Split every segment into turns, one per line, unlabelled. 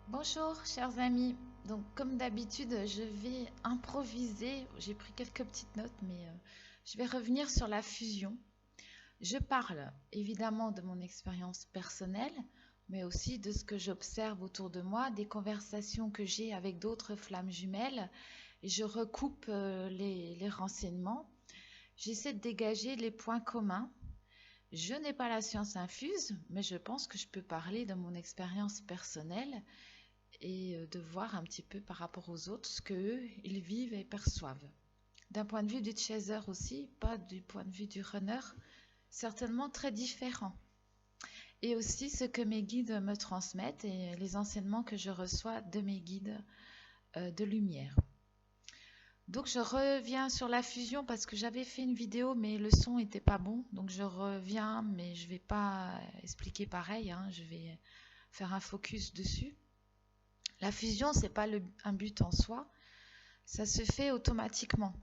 Bonjour chers amis, donc comme d'habitude je vais improviser, j'ai pris quelques petites notes mais je vais revenir sur la fusion. Je parle évidemment de mon expérience personnelle mais aussi de ce que j'observe autour de moi, des conversations que j'ai avec d'autres flammes jumelles et je recoupe les renseignements. J'essaie de dégager les points communs. Je n'ai pas la science infuse mais je pense que je peux parler de mon expérience personnelle et de voir un petit peu par rapport aux autres ce qu'eux, ils vivent et perçoivent. D'un point de vue du chaser aussi, pas du point de vue du runner, certainement très différent. Et aussi ce que mes guides me transmettent et les enseignements que je reçois de mes guides de lumière. Donc je reviens sur la fusion parce que j'avais fait une vidéo mais le son n'était pas bon. Donc je reviens mais je ne vais pas expliquer pareil, hein, je vais faire un focus dessus. La fusion, c'est pas un but en soi, ça se fait automatiquement.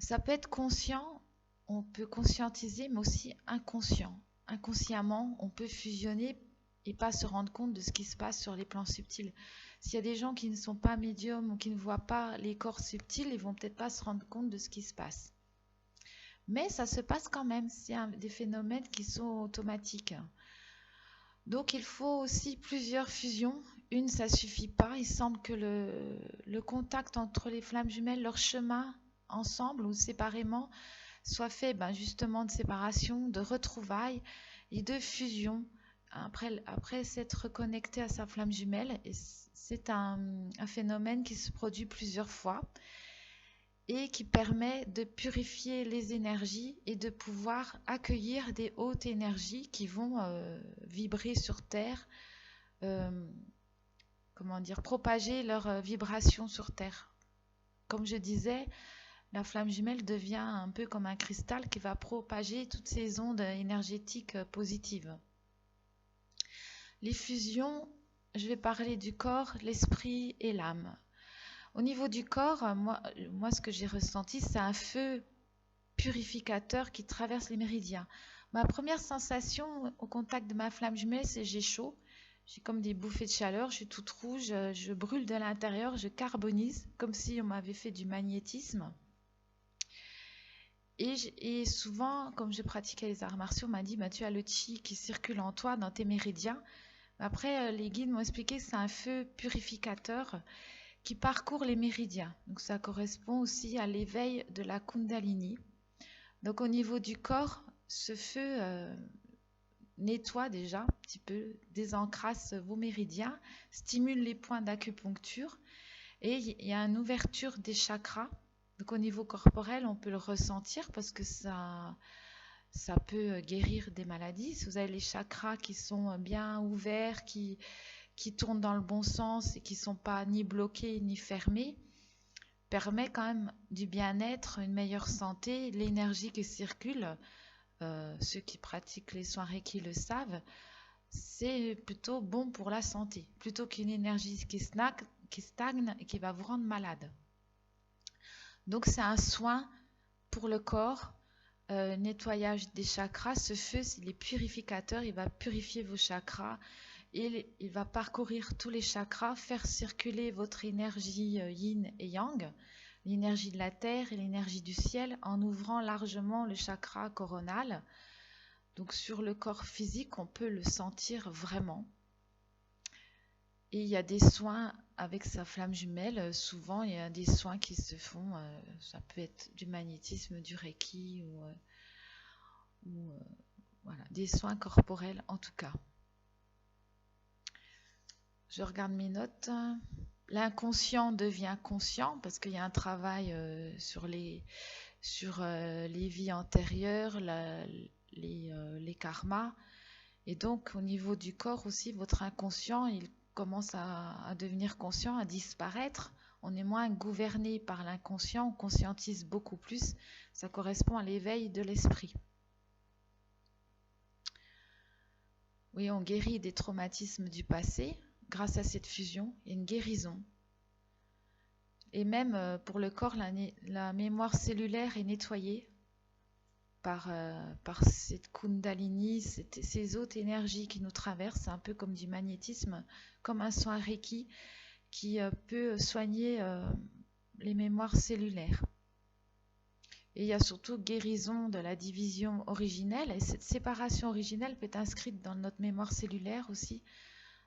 Ça peut être conscient, on peut conscientiser, mais aussi inconscient. Inconsciemment, on peut fusionner et pas se rendre compte de ce qui se passe sur les plans subtils. S'il y a des gens qui ne sont pas médiums ou qui ne voient pas les corps subtils, ils vont peut-être pas se rendre compte de ce qui se passe. Mais ça se passe quand même, c'est des phénomènes qui sont automatiques. Donc il faut aussi plusieurs fusions. Une, ça suffit pas. Il semble que le contact entre les flammes jumelles, leur chemin ensemble ou séparément, soit fait justement de séparation, de retrouvailles et de fusion après s'être reconnecté à sa flamme jumelle. Et c'est un phénomène qui se produit plusieurs fois et qui permet de purifier les énergies et de pouvoir accueillir des hautes énergies qui vont vibrer sur Terre, euh, comment dire, propager leurs vibrations sur Terre. Comme je disais, la flamme jumelle devient un peu comme un cristal qui va propager toutes ces ondes énergétiques positives. Les fusions, je vais parler du corps, l'esprit et l'âme. Au niveau du corps, moi ce que j'ai ressenti, c'est un feu purificateur qui traverse les méridiens. Ma première sensation au contact de ma flamme jumelle, c'est j'ai chaud. J'ai comme des bouffées de chaleur, je suis toute rouge, je brûle de l'intérieur, je carbonise, comme si on m'avait fait du magnétisme. Et souvent, comme je pratiquais les arts martiaux, on m'a dit, tu as le chi qui circule en toi, dans tes méridiens. Après, les guides m'ont expliqué que c'est un feu purificateur qui parcourt les méridiens. Donc ça correspond aussi à l'éveil de la Kundalini. Donc au niveau du corps, ce feu nettoie déjà un petit peu, désencrasse vos méridiens, stimule les points d'acupuncture et il y a une ouverture des chakras. Donc au niveau corporel, on peut le ressentir parce que ça peut guérir des maladies. Si vous avez les chakras qui sont bien ouverts, qui tournent dans le bon sens et qui ne sont pas ni bloqués ni fermés, permet quand même du bien-être, une meilleure santé, l'énergie qui circule. Ceux qui pratiquent les soins Reiki le savent, c'est plutôt bon pour la santé, plutôt qu'une énergie qui stagne et qui va vous rendre malade. Donc c'est un soin pour le corps, nettoyage des chakras. Ce feu, il est purificateur, il va purifier vos chakras, il va parcourir tous les chakras, faire circuler votre énergie yin et yang, l'énergie de la terre et l'énergie du ciel, en ouvrant largement le chakra coronal. Donc sur le corps physique, on peut le sentir vraiment. Et il y a des soins avec sa flamme jumelle. Souvent, il y a des soins qui se font. Ça peut être du magnétisme, du reiki ou voilà, des soins corporels en tout cas. Je regarde mes notes. L'inconscient devient conscient parce qu'il y a un travail sur les vies antérieures, les karmas. Et donc, au niveau du corps aussi, votre inconscient, il commence à devenir conscient, à disparaître. On est moins gouverné par l'inconscient, on conscientise beaucoup plus. Ça correspond à l'éveil de l'esprit. Oui, on guérit des traumatismes du passé grâce à cette fusion. Il y a une guérison. Et même pour le corps, la mémoire cellulaire est nettoyée. par cette Kundalini, ces hautes énergies qui nous traversent. C'est un peu comme du magnétisme, comme un soin Reiki qui peut soigner les mémoires cellulaires. Et il y a surtout guérison de la division originelle, et cette séparation originelle peut être inscrite dans notre mémoire cellulaire aussi.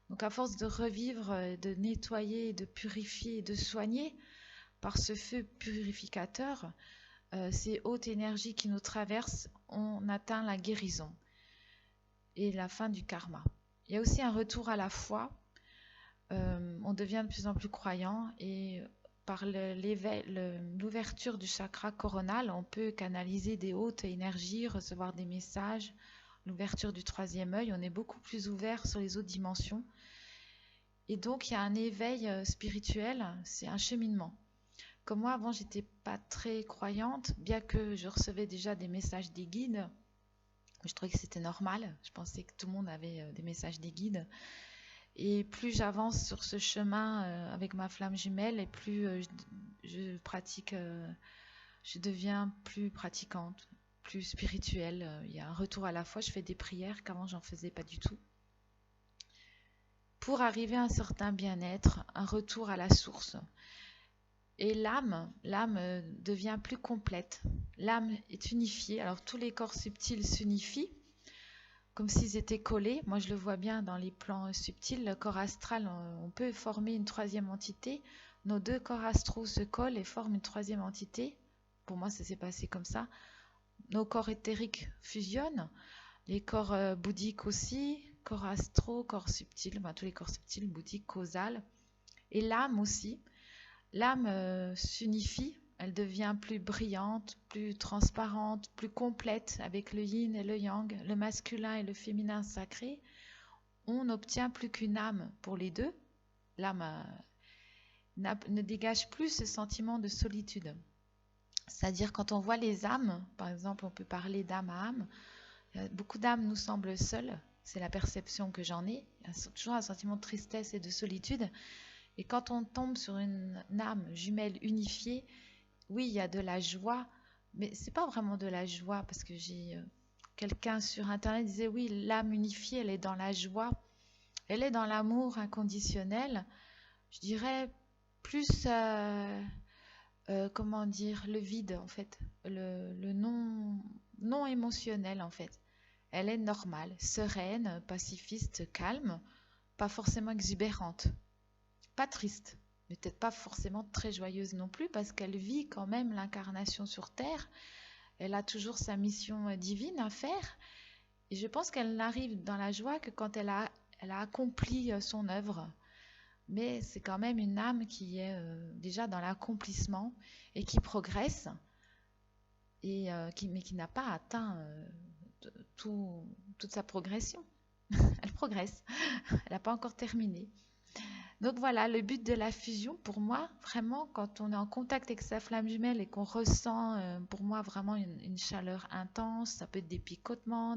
Donc à force de revivre, de nettoyer, de purifier, de soigner par ce feu purificateur, ces hautes énergies qui nous traversent, on atteint la guérison et la fin du karma. Il y a aussi un retour à la foi. On devient de plus en plus croyant et par l'ouverture du chakra coronal, on peut canaliser des hautes énergies, recevoir des messages. L'ouverture du troisième œil, on est beaucoup plus ouvert sur les autres dimensions. Et donc, il y a un éveil spirituel, c'est un cheminement. Comme moi, avant, j'étais pas très croyante, bien que je recevais déjà des messages des guides. Je trouvais que c'était normal. Je pensais que tout le monde avait des messages des guides. Et plus j'avance sur ce chemin avec ma flamme jumelle, et plus je pratique, je deviens plus pratiquante, plus spirituelle. Il y a un retour à la foi. Je fais des prières qu'avant, j'en faisais pas du tout. Pour arriver à un certain bien-être, un retour à la source. Et l'âme devient plus complète. L'âme est unifiée. Alors tous les corps subtils s'unifient, comme s'ils étaient collés. Moi, je le vois bien dans les plans subtils. Le corps astral, on peut former une troisième entité. Nos deux corps astraux se collent et forment une troisième entité. Pour moi, ça s'est passé comme ça. Nos corps éthériques fusionnent. Les corps bouddhiques aussi. Corps astraux, corps subtils. Tous les corps subtils, bouddhiques, causal. Et l'âme aussi. L'âme s'unifie, elle devient plus brillante, plus transparente, plus complète avec le yin et le yang, le masculin et le féminin sacré. On n'obtient plus qu'une âme pour les deux. L'âme ne dégage plus ce sentiment de solitude. C'est-à-dire quand on voit les âmes, par exemple on peut parler d'âme à âme, beaucoup d'âmes nous semblent seules, c'est la perception que j'en ai, il y a toujours un sentiment de tristesse et de solitude. Et quand on tombe sur une âme jumelle unifiée, oui, il y a de la joie, mais c'est pas vraiment de la joie parce que j'ai quelqu'un sur internet disait oui, l'âme unifiée, elle est dans la joie, elle est dans l'amour inconditionnel. Je dirais plus, comment dire, le vide en fait, le non émotionnel en fait. Elle est normale, sereine, pacifiste, calme, pas forcément exubérante. Pas triste, mais peut-être pas forcément très joyeuse non plus, parce qu'elle vit quand même l'incarnation sur Terre. Elle a toujours sa mission divine à faire. Et je pense qu'elle n'arrive dans la joie que quand elle a accompli son œuvre. Mais c'est quand même une âme qui est déjà dans l'accomplissement et qui progresse, mais qui n'a pas atteint toute sa progression. Elle progresse, elle n'a pas encore terminé. Donc voilà, le but de la fusion, pour moi, vraiment, quand on est en contact avec sa flamme jumelle et qu'on ressent, pour moi, vraiment une chaleur intense, ça peut être des picotements,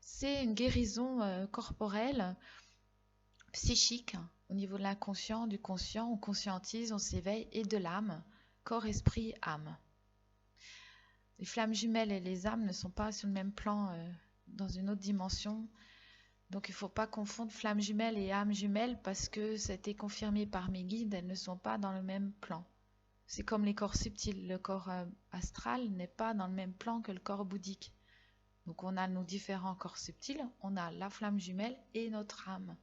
c'est une guérison corporelle, psychique, au niveau de l'inconscient, du conscient, on conscientise, on s'éveille, et de l'âme, corps, esprit, âme. Les flammes jumelles et les âmes ne sont pas sur le même plan, dans une autre dimension. Donc il ne faut pas confondre flamme jumelle et âme jumelle parce que ça a été confirmé par mes guides, elles ne sont pas dans le même plan. C'est comme les corps subtils, le corps astral n'est pas dans le même plan que le corps bouddhique. Donc on a nos différents corps subtils, on a la flamme jumelle et notre âme.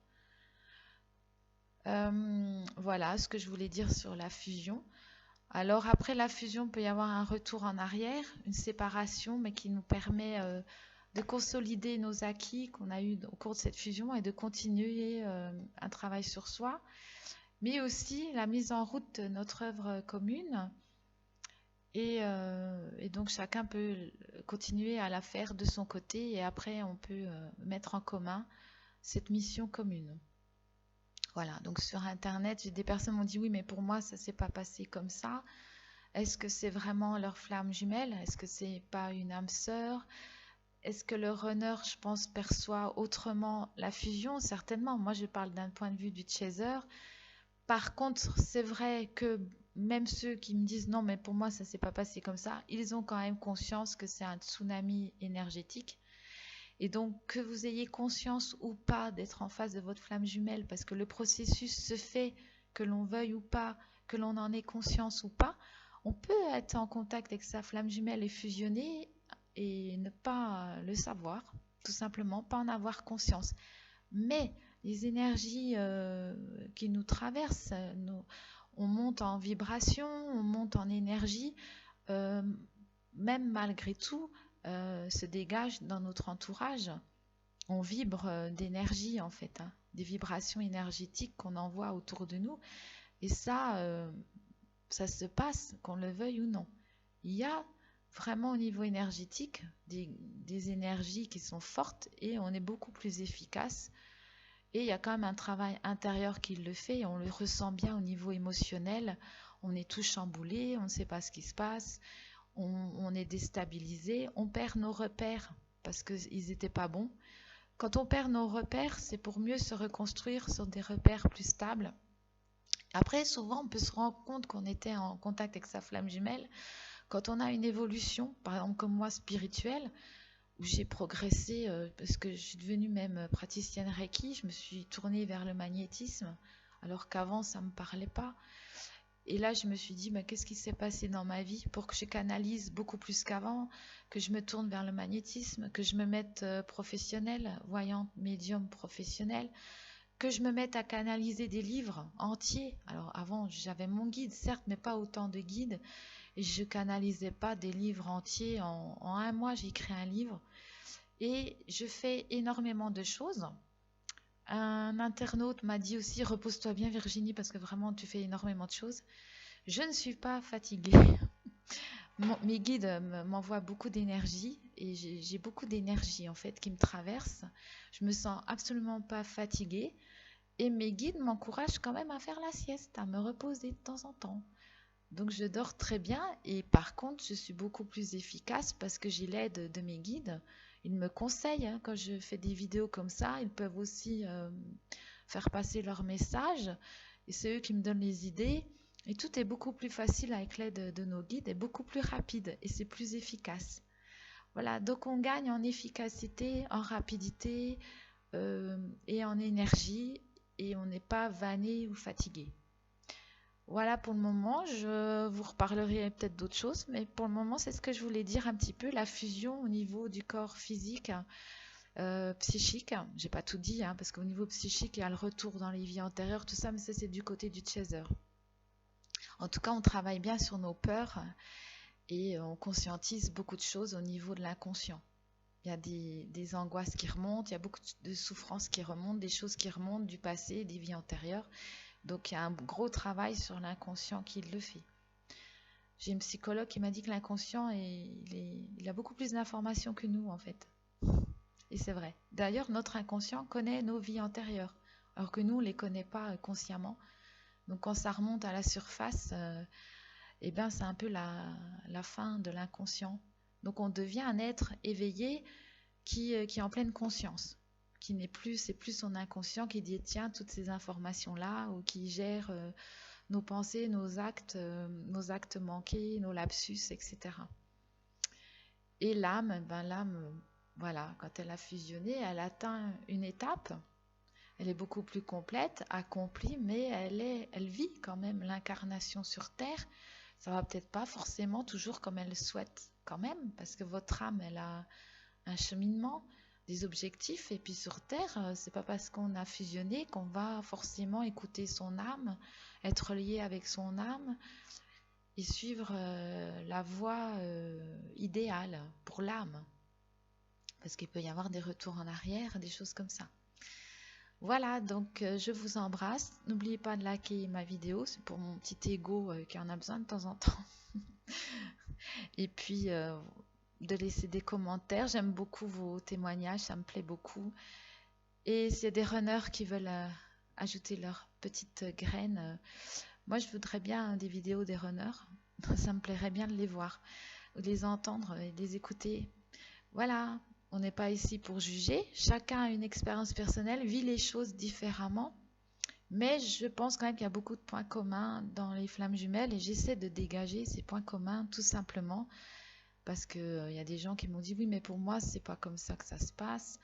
Voilà ce que je voulais dire sur la fusion. Alors après la fusion, il peut y avoir un retour en arrière, une séparation, mais qui nous permet de consolider nos acquis qu'on a eus au cours de cette fusion et de continuer un travail sur soi, mais aussi la mise en route de notre œuvre commune. Et donc chacun peut continuer à la faire de son côté et après on peut mettre en commun cette mission commune. Voilà, donc sur internet, des personnes m'ont dit oui, mais pour moi ça s'est pas passé comme ça. Est-ce que c'est vraiment leur flamme jumelle? Est-ce que c'est pas une âme sœur? Est-ce que le runner, je pense, perçoit autrement la fusion? Certainement. Moi, je parle d'un point de vue du chaser. Par contre, c'est vrai que même ceux qui me disent non, mais pour moi, ça s'est pas passé comme ça, ils ont quand même conscience que c'est un tsunami énergétique. Et donc, que vous ayez conscience ou pas d'être en face de votre flamme jumelle, parce que le processus se fait, que l'on veuille ou pas, que l'on en ait conscience ou pas, on peut être en contact avec sa flamme jumelle et fusionner et ne pas le savoir, tout simplement, pas en avoir conscience. Mais les énergies qui nous traversent, on monte en vibration, on monte en énergie, euh, même malgré tout, se dégage dans notre entourage. On vibre d'énergie en fait, hein, des vibrations énergétiques qu'on envoie autour de nous. Et ça se passe, qu'on le veuille ou non. Il y a vraiment au niveau énergétique des énergies qui sont fortes et on est beaucoup plus efficace. Et il y a quand même un travail intérieur qui le fait et on le ressent bien au niveau émotionnel. On est tout chamboulé, on ne sait pas ce qui se passe, on est déstabilisé, on perd nos repères parce qu'ils n'étaient pas bons. Quand on perd nos repères, c'est pour mieux se reconstruire sur des repères plus stables. Après, souvent, on peut se rendre compte qu'on était en contact avec sa flamme jumelle quand on a une évolution, par exemple comme moi spirituelle, où j'ai progressé parce que je suis devenue même praticienne Reiki, je me suis tournée vers le magnétisme, alors qu'avant ça ne me parlait pas. Et là, je me suis dit, mais qu'est-ce qui s'est passé dans ma vie pour que je canalise beaucoup plus qu'avant, que je me tourne vers le magnétisme, que je me mette professionnelle, voyante, médium professionnelle, que je me mette à canaliser des livres entiers. Alors avant, j'avais mon guide, certes, mais pas autant de guides. Et je canalisais pas des livres entiers. En un mois, j'ai écrit un livre. Et je fais énormément de choses. Un internaute m'a dit aussi, repose-toi bien Virginie, parce que vraiment, tu fais énormément de choses. Je ne suis pas fatiguée. Mes guides m'envoient beaucoup d'énergie et j'ai beaucoup d'énergie en fait qui me traverse. Je me sens absolument pas fatiguée et mes guides m'encouragent quand même à faire la sieste, à me reposer de temps en temps. Donc je dors très bien et par contre je suis beaucoup plus efficace parce que j'ai l'aide de mes guides. Ils me conseillent hein, quand je fais des vidéos comme ça, ils peuvent aussi faire passer leurs messages et c'est eux qui me donnent les idées. Et tout est beaucoup plus facile avec l'aide de nos guides et beaucoup plus rapide et c'est plus efficace. Voilà, donc on gagne en efficacité, en rapidité et en énergie et on n'est pas vanné ou fatigué. Voilà pour le moment, je vous reparlerai peut-être d'autres choses, mais pour le moment c'est ce que je voulais dire un petit peu, la fusion au niveau du corps physique, psychique. J'ai pas tout dit, hein, parce qu'au niveau psychique il y a le retour dans les vies antérieures, tout ça, mais ça c'est du côté du chaser. En tout cas, on travaille bien sur nos peurs et on conscientise beaucoup de choses au niveau de l'inconscient. Il y a des angoisses qui remontent, il y a beaucoup de souffrances qui remontent, des choses qui remontent du passé, des vies antérieures. Donc il y a un gros travail sur l'inconscient qui le fait. J'ai une psychologue qui m'a dit que l'inconscient, il a beaucoup plus d'informations que nous en fait. Et c'est vrai. D'ailleurs, notre inconscient connaît nos vies antérieures, alors que nous, on ne les connaît pas consciemment. Donc quand ça remonte à la surface, eh ben, c'est un peu la fin de l'inconscient. Donc on devient un être éveillé qui est en pleine conscience, qui n'est plus, c'est plus son inconscient qui détient toutes ces informations-là ou qui gère nos pensées, nos actes manqués, nos lapsus, etc. Et l'âme, voilà, quand elle a fusionné, elle atteint une étape. Elle est beaucoup plus complète, accomplie, mais elle vit quand même l'incarnation sur Terre. Ça va peut-être pas forcément toujours comme elle le souhaite quand même, parce que votre âme, elle a un cheminement, des objectifs, et puis sur Terre, c'est pas parce qu'on a fusionné qu'on va forcément écouter son âme, être lié avec son âme et suivre la voie idéale pour l'âme, parce qu'il peut y avoir des retours en arrière, des choses comme ça. Voilà, donc je vous embrasse. N'oubliez pas de liker ma vidéo, c'est pour mon petit ego qui en a besoin de temps en temps. Et puis de laisser des commentaires. J'aime beaucoup vos témoignages, ça me plaît beaucoup. Et s'il y a des runners qui veulent ajouter leurs petites graines, moi je voudrais bien des vidéos des runners. Ça me plairait bien de les voir, de les entendre et de les écouter. Voilà, on n'est pas ici pour juger. Chacun a une expérience personnelle, vit les choses différemment. Mais je pense quand même qu'il y a beaucoup de points communs dans les flammes jumelles et j'essaie de dégager ces points communs tout simplement parce que il y a des gens qui m'ont dit oui mais pour moi c'est pas comme ça que ça se passe.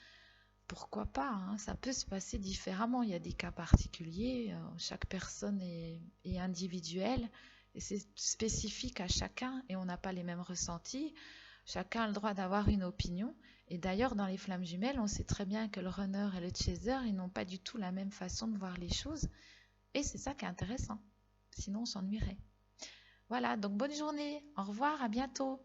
Pourquoi pas, hein, ça peut se passer différemment. Il y a des cas particuliers, chaque personne est individuelle et c'est spécifique à chacun et on n'a pas les mêmes ressentis. Chacun a le droit d'avoir une opinion. Et d'ailleurs, dans les flammes jumelles, on sait très bien que le runner et le chaser, ils n'ont pas du tout la même façon de voir les choses. Et c'est ça qui est intéressant. Sinon, on s'ennuierait. Voilà, donc bonne journée. Au revoir, à bientôt.